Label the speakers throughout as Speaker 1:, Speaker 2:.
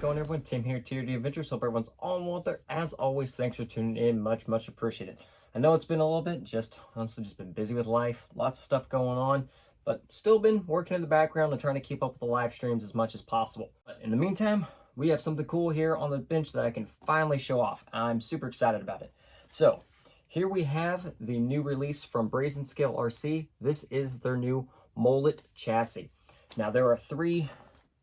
Speaker 1: going, everyone? Tim here, TRD Adventures. Hope everyone's all well there. As always, thanks for tuning in. Much appreciated. I know it's been a little bit, honestly just been busy with life. Lots of stuff going on, but still been working in the background and trying to keep up with the live streams as much as possible. But in the meantime, we have something cool here on the bench that I can finally show off. I'm super excited about it. So here we have the new release from Brazin Scale RC. This is their new Mullet chassis. Now there are three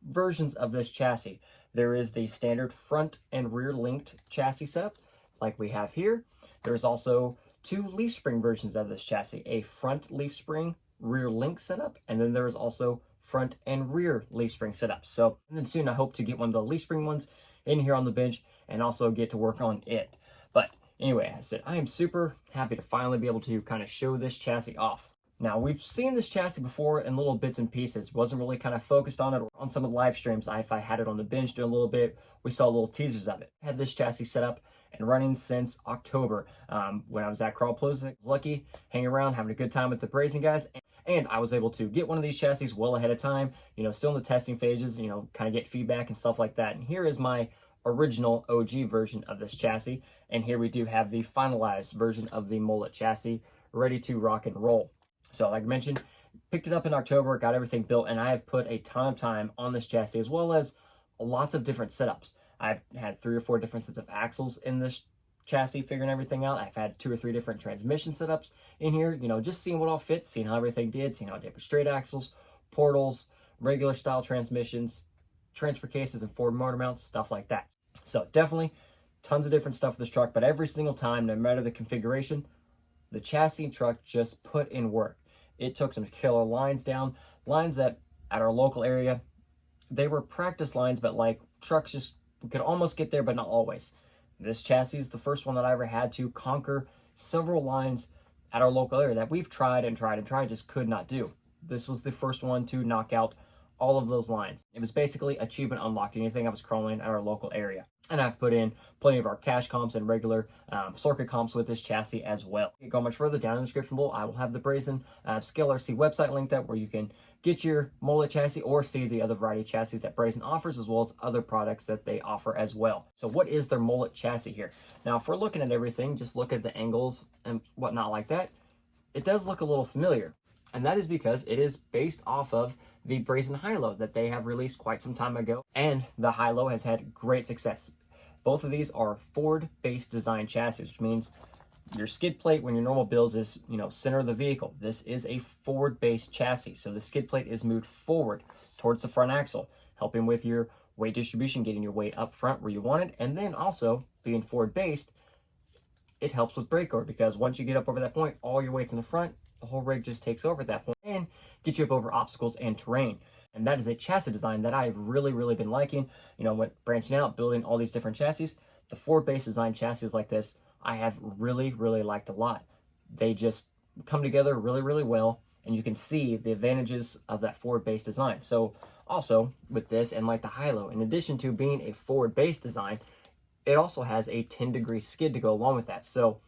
Speaker 1: versions of this chassis. There is the standard front and rear linked chassis setup like we have here. There's also two leaf spring versions of this chassis, a front leaf spring rear link setup, and then there's also front and rear leaf spring setups. So, and then soon I hope to get one of the leaf spring ones in here on the bench and also get to work on it. But anyway, I said I am super happy to finally be able to kind of show this chassis off. Now, we've seen this chassis before in little bits and pieces. Wasn't really kind of focused on it on some of the live streams. If I had it on the bench doing a little bit, we saw little teasers of it. I had this chassis set up and running since October when I was at Crawlpalooza. I was lucky, hanging around, having a good time with the Brazin guys. And I was able to get one of these chassis well ahead of time, still in the testing phases, kind of get feedback and stuff like that. And here is my original OG version of this chassis. And here we do have the finalized version of the Mullet chassis ready to rock and roll. So like I mentioned, picked it up in October, got everything built, and I have put a ton of time on this chassis as well as lots of different setups. I've had 3 or 4 different sets of axles in this chassis, figuring everything out. I've had 2 or 3 different transmission setups in here, just seeing what all fits, seeing how everything did, seeing how it did with straight axles, portals, regular style transmissions, transfer cases, and forward motor mounts, stuff like that. So definitely tons of different stuff with this truck, but every single time, no matter the configuration, the chassis and truck just put in work. It took some killer lines down, lines that at our local area, they were practice lines, but like trucks just could almost get there, but not always. This chassis is the first one that I ever had to conquer several lines at our local area that we've tried, just could not do. This was the first one to knock out all of those lines. It was basically achievement unlocked, anything I was crawling at our local area. And I've put in plenty of our cash comps and regular circuit comps with this chassis as well. If you go much further, down in the description below, I will have the Brazin Scale RC website linked up where you can get your Mullet chassis or see the other variety of chassis that Brazin offers, as well as other products that they offer as well. So what is their Mullet chassis here? Now, if we're looking at everything, just look at the angles and whatnot like that, it does look a little familiar. And that is because it is based off of the Brazin Hilo that they have released quite some time ago. And the Hilo has had great success. Both of these are forward-based design chassis, which means your skid plate when your normal builds is, center of the vehicle. This is a forward-based chassis. So the skid plate is moved forward towards the front axle, helping with your weight distribution, getting your weight up front where you want it. And then also being forward-based, it helps with brake over because once you get up over that point, all your weight's in the front, the whole rig just takes over at that point and get you up over obstacles and terrain. And that is a chassis design that I've really been liking. When branching out, building all these different chassis, the forward-based design chassis like this, I have really liked a lot. They just come together really well, and you can see the advantages of that forward-based design. So also with this and like the Hilo, in addition to being a forward-based design, it also has a 10-degree skid to go along with that. So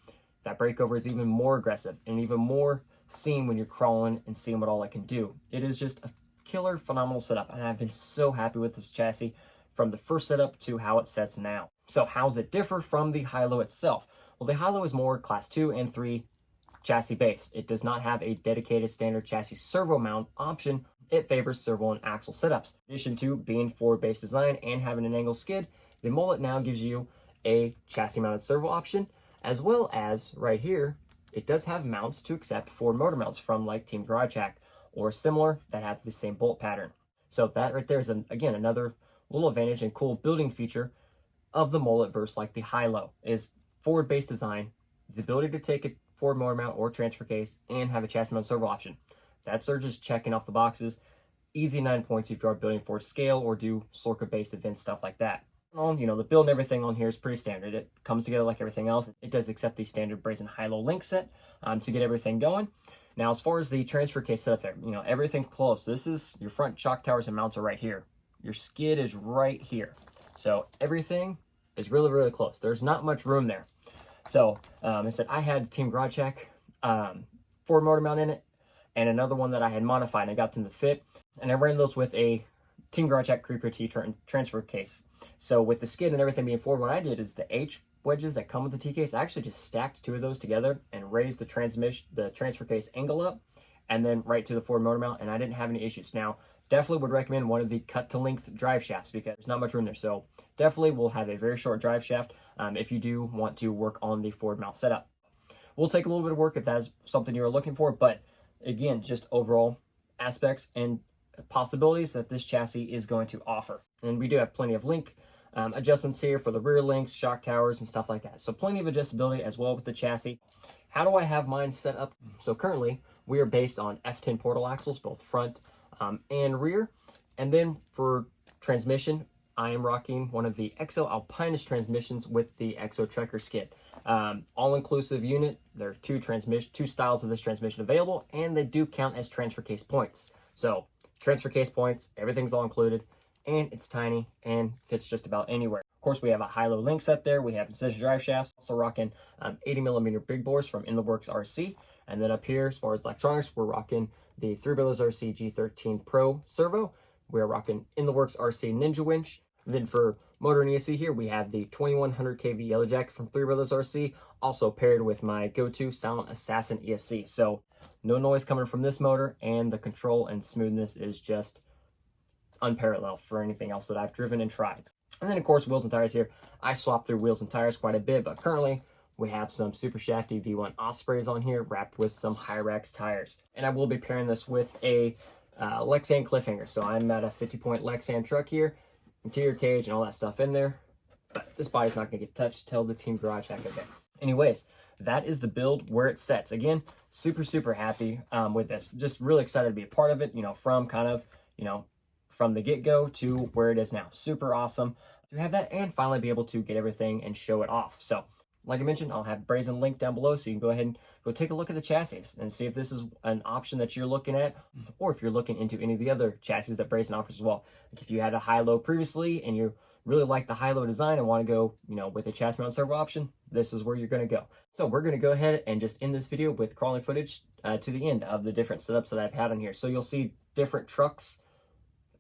Speaker 1: that breakover is even more aggressive and even more seen when you're crawling and seeing what all it can do. It is just a killer, phenomenal setup, and I've been so happy with this chassis from the first setup to how it sets now. So how does it differ from the Hilo itself? Well, the Hilo is more class 2 and 3 chassis based. It does not have a dedicated standard chassis servo mount option. It favors servo and axle setups. In addition to being forward-based design and having an angle skid, the Mullet now gives you a chassis mounted servo option, as well as right here, it does have mounts to accept forward motor mounts from like Team Garage Hack or similar that have the same bolt pattern. So that right there is, again, another little advantage and cool building feature of the Mullet versus like the Hilo is forward-based design, the ability to take a forward motor mount or transfer case and have a chassis mount servo option. That's they're just checking off the boxes. Easy 9 points if you are building for scale or do circuit-based events, stuff like that. The build and everything on here is pretty standard. It comes together like everything else. It does accept the standard Brazin Hilo link set to get everything going. Now, as far as the transfer case setup there, everything close. This is your front shock towers and mounts are right here. Your skid is right here. So everything is really close. There's not much room there. So I said I had Team Garage Hack forward motor mount in it and another one that I had modified and I got them to fit. And I ran those with a Team Garage Hack Creeper T transfer case. So with the skid and everything being forward, what I did is the H wedges that come with the T case, I actually just stacked 2 of those together and raised the transfer case angle up, and then right to the forward motor mount, and I didn't have any issues. Now, definitely would recommend one of the cut to length drive shafts because there's not much room there. So definitely will have a very short drive shaft if you do want to work on the forward mount setup. Will take a little bit of work if that is something you're looking for, but again, just overall aspects and possibilities that this chassis is going to offer. And we do have plenty of link adjustments here for the rear links, shock towers, and stuff like that. So plenty of adjustability as well with the chassis. How do I have mine set up? So currently we are based on F10 portal axles, both front and rear. And then for transmission, I am rocking one of the EXO Alpinest transmissions with the EXO Trekker skid. All-inclusive unit. There are two styles of this transmission available, and they do count as transfer case points. So transfer case points, everything's all included, and it's tiny and fits just about anywhere. Of course, we have a high-low link set there. We have incision drive shafts, also rocking 80mm big bores from InTheWorks RC. And then up here, as far as electronics, we're rocking the ITWRC G13 Pro servo. We're rocking InTheWorks RC Ninja winch. And then for motor and ESC here, we have the 2100 kV yellow jacket from ITWRC RC, also paired with my go-to silent assassin ESC. So no noise coming from this motor, and the control and smoothness is just unparalleled for anything else that I've driven and tried. And then of course, wheels and tires here. I swap through wheels and tires quite a bit, but currently we have some Supershafty V1 Ospreys on here wrapped with some Hyrax tires. And I will be pairing this with a Lexan cliffhanger. So I'm at a 50-point Lexan truck here, interior cage and all that stuff in there. But this body's not gonna get touched till the Team Garage Hack events. Anyways, that is the build where it sets. Again, super happy with this. Just really excited to be a part of it, from kind of, from the get-go to where it is now. Super awesome to have that and finally be able to get everything and show it off. So like I mentioned, I'll have Brazin linked down below, so you can go ahead and go take a look at the chassis and see if this is an option that you're looking at, or if you're looking into any of the other chassis that Brazin offers as well. Like if you had a high-low previously and you really like the high-low design and want to go, with a chassis mount servo option, this is where you're going to go. So we're going to go ahead and just end this video with crawling footage to the end of the different setups that I've had on here. So you'll see different trucks,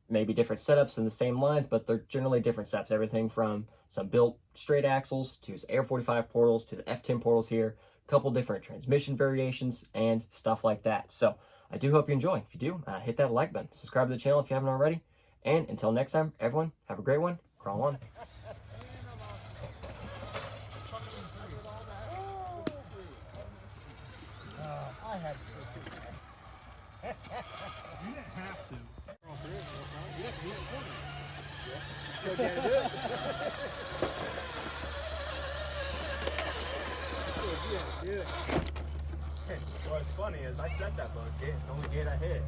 Speaker 1: maybe different setups in the same lines, but they're generally different setups. Everything from some built straight axles to Air 45 portals to the F10 portals here, a couple different transmission variations and stuff like that. So I do hope you enjoy. If you do, hit that like button, subscribe to the channel if you haven't already. And until next time, everyone, have a great one. Crawl on.
Speaker 2: I had to. You didn't have to. Still can't do it. Do it. What's funny is I set that bonus gate. It's the only gate I hit.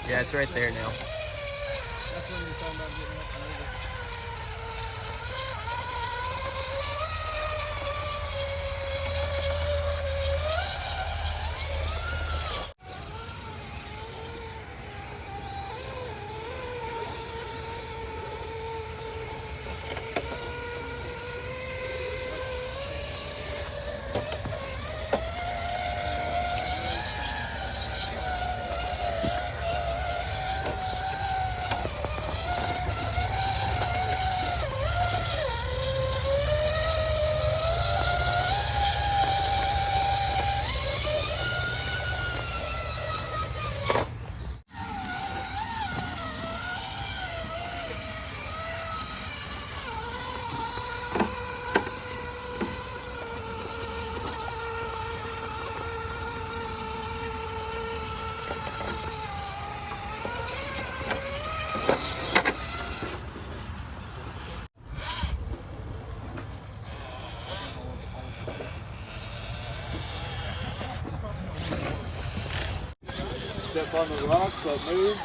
Speaker 1: Yeah, it's right there now.
Speaker 3: That's when you're talking about getting up and moving.
Speaker 4: Step on the rocks, so move.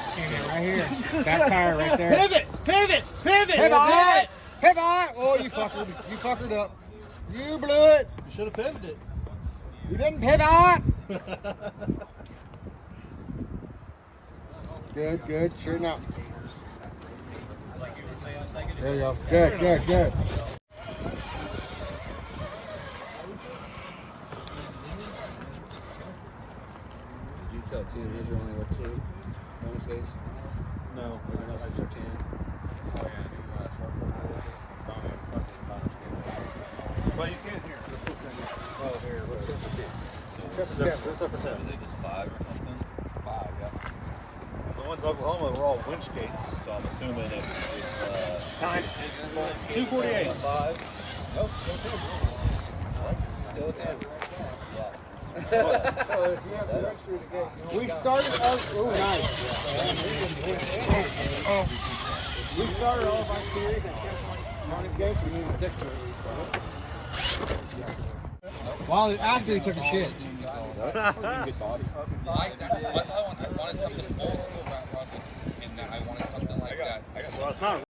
Speaker 3: Right here. That tire right there.
Speaker 4: Pivot! Pivot! Pivot!
Speaker 3: Pivot! Pivot! Oh, you fuckered. You fuckered up. You blew it.
Speaker 4: You should have pivoted.
Speaker 3: You didn't pivot. Good, good. Straighten out. There you go. Good, good, good.
Speaker 4: Did you tell Tim these are only what 2 bonus skates? No, everything else is 10.
Speaker 2: Well, you can't hear.
Speaker 4: Oh, here, what's up for 10?
Speaker 2: What's up for 10? Are they just 5 or something? 5, yeah. The ones in Oklahoma were all winch skates, so I'm assuming it's time. 248. 5. Nope, still a 10. Yeah.
Speaker 3: So if you have the registry to get, we started our, oh nice. We started all of our series and kept on these games, we need to stick to it. While after he took a shit.
Speaker 5: I wanted something old school, and I wanted something like that.